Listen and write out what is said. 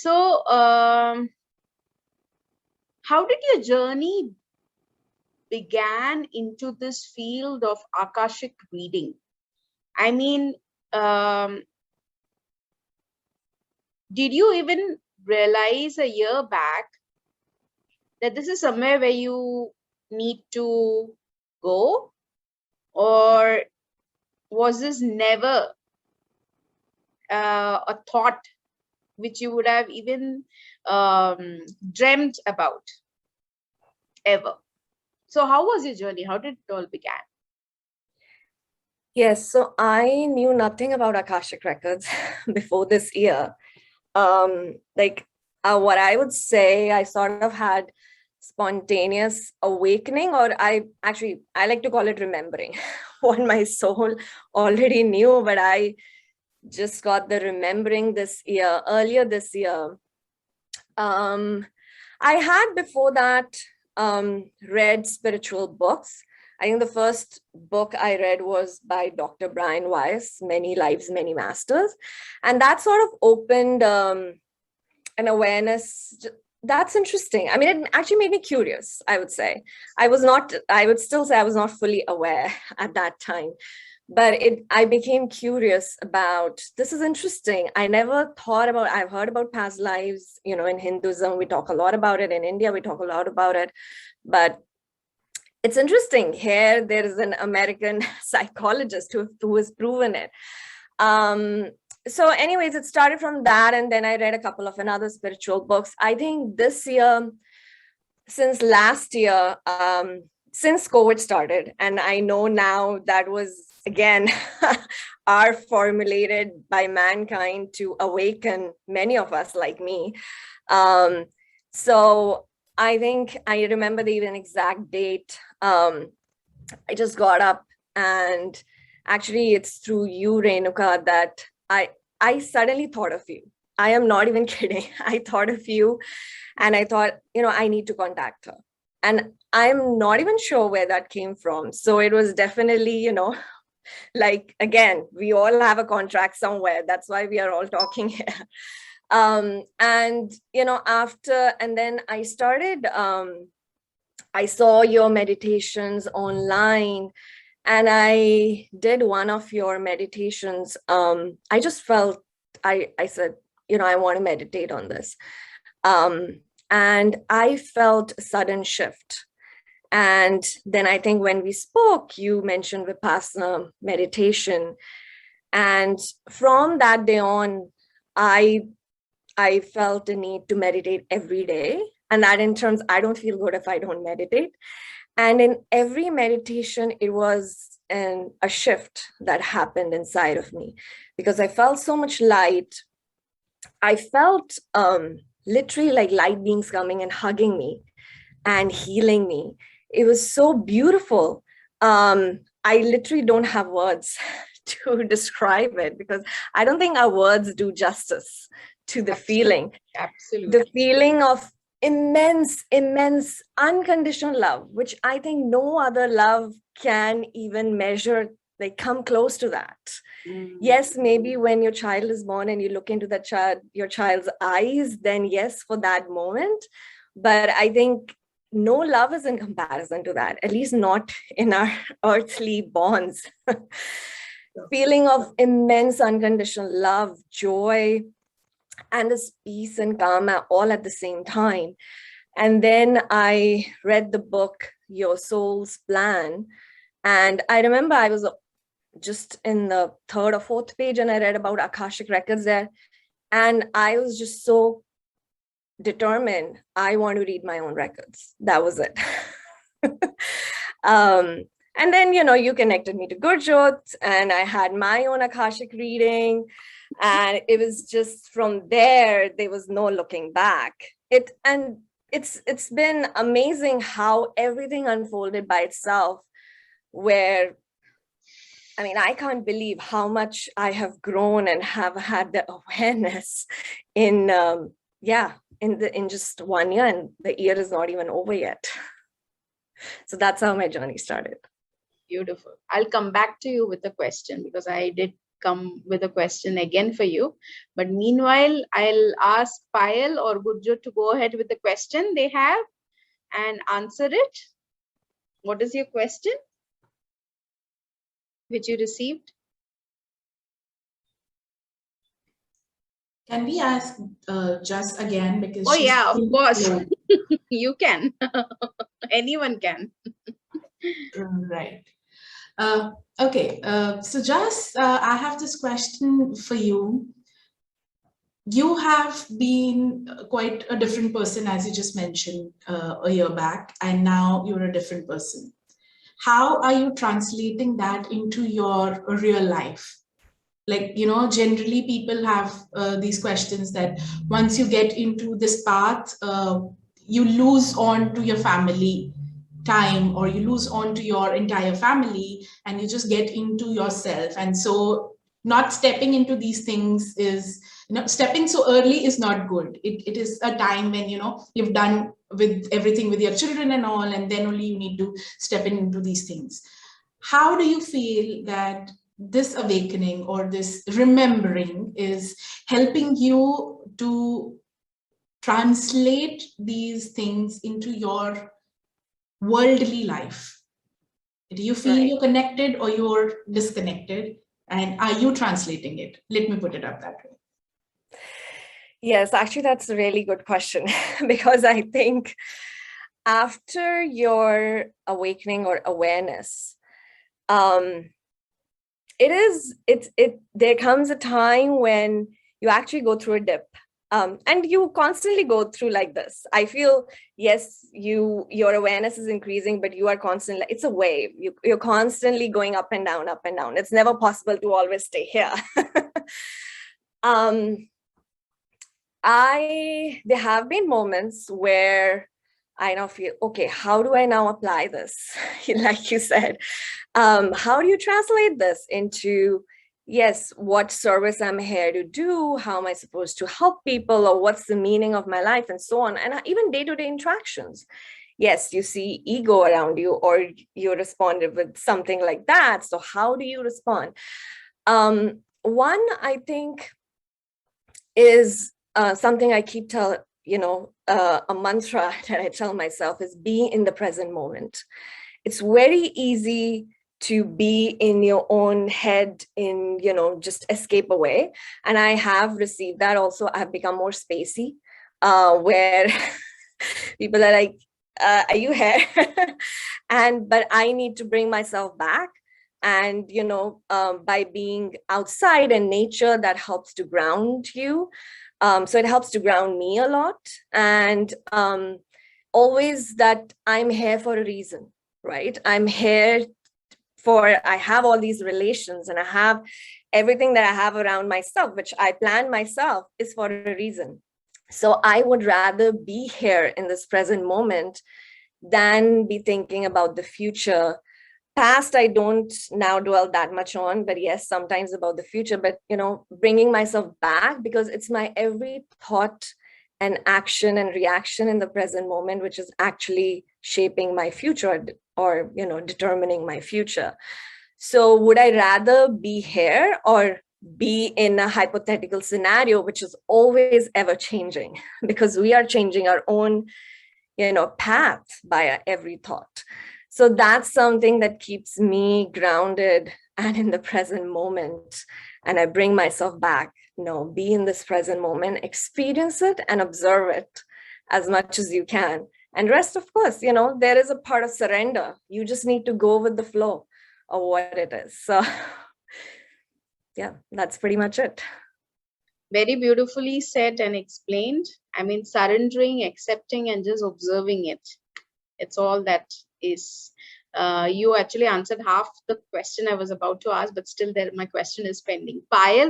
So, how did your journey began into this field of Akashic reading? I mean, um, did you even realize a year back that this is somewhere where you need to go? Or was this never a thought which you would have even dreamt about ever? So how was your journey? How did it all began? Yes, so I knew nothing about Akashic records before this year. What I would say, I sort of had spontaneous awakening, or I like to call it remembering what my soul already knew, but I just got the remembering earlier this year. I had before that read spiritual books. I think the first book I read was by Dr. Brian Weiss, Many Lives, Many Masters. And that sort of opened an awareness. That's interesting. I mean, it actually made me curious, I would say. I would still say I was not fully aware at that time. But I became curious about, this is interesting. I never thought about, I've heard about past lives, in Hinduism, we talk a lot about it. In India, we talk a lot about it. But it's interesting. Here, there is an American psychologist who has proven it. So anyways, it started from that. And then I read a couple of another spiritual books. I think this year, since last year, since COVID started, and I know now that was, again, are formulated by mankind to awaken many of us like me. So I think I remember the even exact date. I just got up, and actually it's through you, Renuka, that I suddenly thought of you. I am not even kidding. I thought of you, and I thought, I need to contact her. And I'm not even sure where that came from. So it was definitely, like, again, we all have a contract somewhere. That's why we are all talking here. And then I started, I saw your meditations online, and I did one of your meditations. I just felt, I said, I want to meditate on this. And I felt a sudden shift. And then I think when we spoke, you mentioned Vipassana meditation. And from that day on, I felt a need to meditate every day. And that in terms, I don't feel good if I don't meditate. And in every meditation, it was a shift that happened inside of me, because I felt so much light. I felt literally like light beings coming and hugging me and healing me. It was so beautiful. I literally don't have words to describe it, because I don't think our words do justice to the feeling. Absolutely. The feeling of immense, immense unconditional love, which I think no other love can even measure, like come close to that. Yes, maybe when your child is born and you look into your child's eyes, then yes, for that moment. But I think no love is in comparison to that, at least not in our earthly bonds. Feeling of immense unconditional love, joy, and this peace and calm all at the same time. And then I read the book, Your Soul's Plan. And I remember I was just in the third or fourth page, and I read about Akashic records there. And I was just so determined, I want to read my own records. That was it. And then, you connected me to Gurjot, and I had my own Akashic reading. And it was just from there was no looking back. It's been amazing how everything unfolded by itself, where I mean, I can't believe how much I have grown and have had the awareness in just 1 year, and the year is not even over yet. So that's how my journey started. Beautiful. I'll come back to you with a question, because I did come with a question again for you. But meanwhile, I'll ask Payal or Gurjot to go ahead with the question they have and answer it. What is your question which you received? Can we ask Jas again, because Oh she's yeah, of course. slow. You can. Anyone can. Right. Okay. So Jas, I have this question for you. You have been quite a different person, as you just mentioned a year back, and now you're a different person. How are you translating that into your real life? Like, generally people have these questions that once you get into this path, you lose on to your family time, or you lose on to your entire family, and you just get into yourself. And so not stepping into these things is, stepping so early is not good. It is a time when, you've done with everything with your children and all, and then only you need to step into these things. How do you feel that this awakening or this remembering is helping you to translate these things into your worldly life? Do you feel you're connected or you're disconnected? And are you translating it? Let me put it up that way. Yes, actually, that's a really good question because I think after your awakening or awareness, there comes a time when you actually go through a dip. And you constantly go through like this. I feel, yes, your awareness is increasing, but you are constantly, it's a wave. You're constantly going up and down, up and down. It's never possible to always stay here. There have been moments where I now feel, okay, how do I now apply this? Like you said, how do you translate this into, yes, what service I'm here to do? How am I supposed to help people? Or what's the meaning of my life, and so on? And even day-to-day interactions. Yes, you see ego around you, or you responded with something like that. So how do you respond? One, I think, is something I keep a mantra that I tell myself is be in the present moment. It's very easy to be in your own head, just escape away. And I have received that also. I've become more spacey, where people are like, are you here? But I need to bring myself back. And, by being outside in nature, that helps to ground you. So it helps to ground me a lot. And always that I'm here for a reason, right? I'm here I have all these relations, and I have everything that I have around myself, which I plan myself, is for a reason. So I would rather be here in this present moment than be thinking about the future. Past, I don't now dwell that much on, but yes, sometimes about the future, but, bringing myself back, because it's my every thought and action and reaction in the present moment, which is actually shaping my future, or, determining my future. So would I rather be here or be in a hypothetical scenario, which is always ever changing, because we are changing our own, path by every thought. So that's something that keeps me grounded and in the present moment. And I bring myself back, be in this present moment, experience it and observe it as much as you can. And rest, of course, there is a part of surrender. You just need to go with the flow of what it is. So yeah, that's pretty much it. Very beautifully said and explained. I mean, surrendering, accepting, and just observing it. It's all that is. You actually answered half the question I was about to ask, but still my question is pending. Payal,